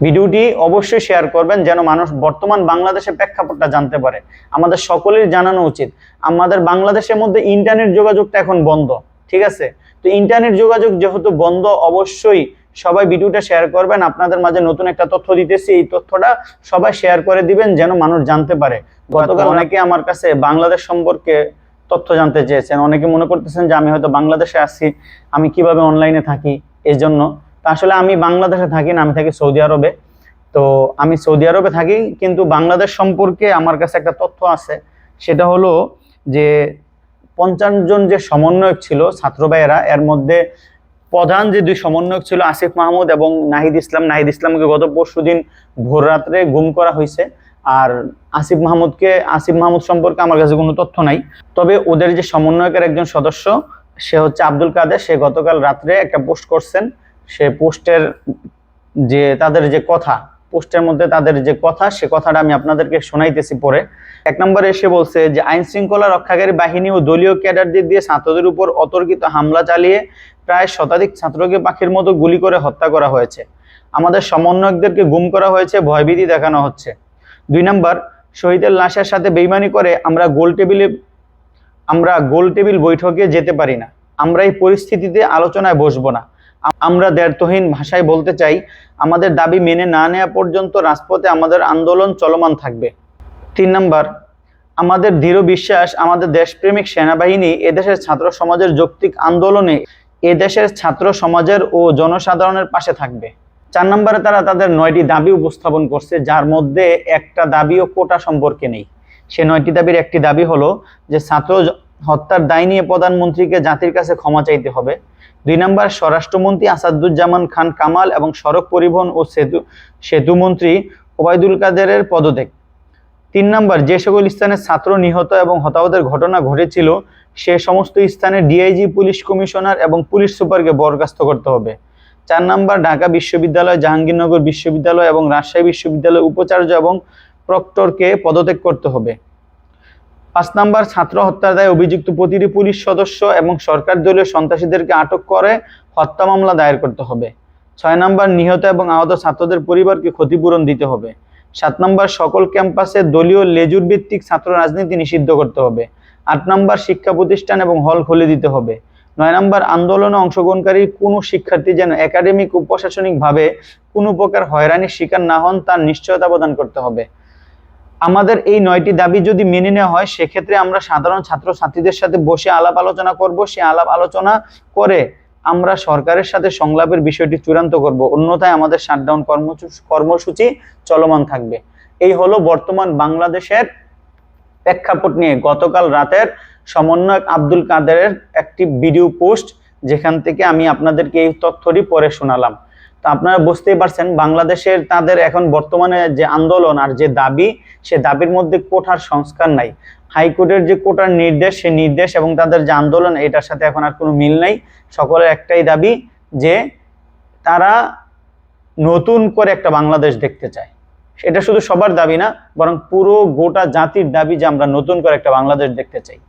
ভিডিওটি অবশ্যই শেয়ার করবেন যেন মানুষ বর্তমান বাংলাদেশের প্রেক্ষাপটটা জানতে পারে। আমাদের সকলের জানানো উচিত, আমাদের বাংলাদেশের মধ্যে ইন্টারনেট যোগাযোগটা এখন বন্ধ, ঠিক আছে? তো ইন্টারনেট যোগাযোগ যেহেতু বন্ধ, অবশ্যই সবাই ভিডিওটা শেয়ার করবেন। আপনাদের মাঝে নতুন একটা তথ্য দিতেছি, এই তথ্যটা সবাই শেয়ার করে দিবেন যেন মানুষ জানতে পারে। গতকাল অনেকে আমার কাছে বাংলাদেশ সম্পর্কে তথ্য জানতে চেয়েছেন। অনেকে মনে করতেছেন যে আমি হয়তো বাংলাদেশে আছি, আমি কিভাবে অনলাইনে থাকি এই জন্য। তা আসলে আমি বাংলাদেশে থাকি না, আমি থাকি সৌদি আরবে। তো আমি সৌদি আরবে থাকি, কিন্তু বাংলাদেশ সম্পর্কে আমার কাছে একটা তথ্য আছে। সেটা হলো যে 50 জন যে সমন্বয়ক ছিল ছাত্র ভাইয়েরা, এর মধ্যে প্রধান যে 2 সমন্বয়ক ছিল আসিফ মাহমুদ এবং নাহিদ ইসলাম। নাহিদ ইসলামকে গত পরশুদিন ভোর রাত্রে গুম করা হয়েছে। আর আসিফ মাহমুদ সম্পর্কে আমার কাছে কোনো তথ্য নাই। তবে ওদের যে সমন্বয়কের একজন সদস্য, সে হচ্ছে আব্দুল কাদের, সে গতকাল রাত্রে একটা পোস্ট করছেন। সে পোস্টের যে তাদের যে কথা, পোস্টের মধ্যে তাদের যে কথা, সে কথাটা আমি আপনাদেরকে শোনাইতেছি পরে। 1 নম্বরে এসে বলছে যে আইন শৃঙ্খলা রক্ষাকারী বাহিনী ও দলীয় ক্যাডারদের দিয়ে ছাত্রদের উপর অতর্কিত হামলা চালিয়ে প্রায় শতাধিক ছাত্রকে পাখির মতো গুলি করে হত্যা করা হয়েছে। আমাদের সমন্বয়কদেরকে গুম করা হয়েছে, ভয়ভীতি দেখানো হচ্ছে। 2 নম্বর, শহীদের লাশের সাথে বেইমানি করে আমরা গোল টেবিল বৈঠকে যেতে পারি না। আমরা এই পরিস্থিতিতে আলোচনায় বসবো না। আমরা দ্ব্যর্থহীন ভাষায় বলতে চাই, আমাদের দাবি মেনে না নেওয়া পর্যন্ত রাজপথে আমাদের আন্দোলন চলমান থাকবে। 3 নম্বর, আমাদের দৃঢ় বিশ্বাস, আমাদের দেশপ্রেমিক সেনাবাহিনী এদেশের ছাত্র সমাজের যৌক্তিক আন্দোলনে এদেশের ছাত্র সমাজের ও জনসাধারণের পাশে থাকবে। 4 নম্বরে তারা তাদের 9টি দাবি উপস্থাপন করছে, যার মধ্যে একটা দাবিও কোটা সম্পর্কে নেই। সে 9টি দাবির একটি দাবি হলো যে ছাত্র হত্যার দায় নিয়ে প্রধানমন্ত্রীকে জাতির কাছে ক্ষমা চাইতে হবে। 2 নম্বর, স্বরাষ্ট্রমন্ত্রী আসাদুজ্জামান খান কামাল এবং সড়ক পরিবহন ও সেতু মন্ত্রী ওবায়দুল কাদেরের পদত্যাগ। 3 নম্বর, যে সকল স্থানে ছাত্র নিহত এবং হতাহতের ঘটনা ঘটেছিল সে সমস্ত স্থানে ডিআইজি, পুলিশ কমিশনার এবং পুলিশ সুপারকে বরখাস্ত করতে হবে। 4 নম্বর, ঢাকা বিশ্ববিদ্যালয়, জাহাঙ্গীরনগর বিশ্ববিদ্যালয় এবং রাজশাহী বিশ্ববিদ্যালয়ের উপাচার্য এবং প্রক্টরকে পদত্যাগ করতে হবে। 5 নম্বর, ছাত্র হত্যার দায়ে অভিযুক্ত প্রতিটি পুলিশ সদস্য এবং সরকার দলীয় সন্ত্রাসীদেরকে আটক করে হত্যা মামলা দায়ের করতে হবে। 6 নম্বর, নিহত এবং আহত ছাত্রদের পরিবারকে ক্ষতিপূরণ দিতে হবে। 7 নম্বর, সকল ক্যাম্পাসে দলীয় লেজুর ভিত্তিক ছাত্র রাজনীতি নিষিদ্ধ করতে হবে। 8 নম্বর, শিক্ষা প্রতিষ্ঠান এবং হল খুলে দিতে হবে। 9 নম্বর, আন্দোলনে অংশগ্রহণকারী কোনো শিক্ষার্থী যেন একাডেমিক ও প্রশাসনিকভাবে কোনো প্রকার হয়রানির শিকার না হন তার নিশ্চয়তা প্রদান করতে হবে। আমাদের এই 9টি দাবি যদি মেনে নেওয়া হয়, সেক্ষেত্রে আমরা সাধারণ ছাত্রছাত্রীদের সাথে বসে আলাপ আলোচনা করব। সে আলাপ আলোচনা করে আমরা সরকারের সাথে সংলাপের বিষয়টি চূড়ান্ত করব, অন্যথায় আমাদের শাটডাউন কর্মসূচি চলমান থাকবে। এই হলো বর্তমান বাংলাদেশের প্রেক্ষাপট নিয়ে গতকাল রাতের সমন্বয়ক আব্দুল কাদেরের একটি ভিডিও পোস্ট, যেখান থেকে আমি আপনাদেরকে এই তথ্যটি পরে শোনালাম। তো আপনারা বুঝতেই পারছেন বাংলাদেশের তাদের এখন বর্তমানে যে আন্দোলন আর যে দাবি, সে দাবির মধ্যে কোটার সংস্কার নাই। হাইকোর্টের যে কোটার নির্দেশ, সে নির্দেশ এবং তাদের যে আন্দোলন, এটার সাথে এখন আর কোনো মিল নাই। সকলের একটাই দাবি যে তারা নতুন করে একটা বাংলাদেশ দেখতে চায়। এটা শুধু সবার দাবি না, বরং পুরো গোটা জাতির দাবি যে আমরা নতুন করে একটা বাংলাদেশ দেখতে চাই।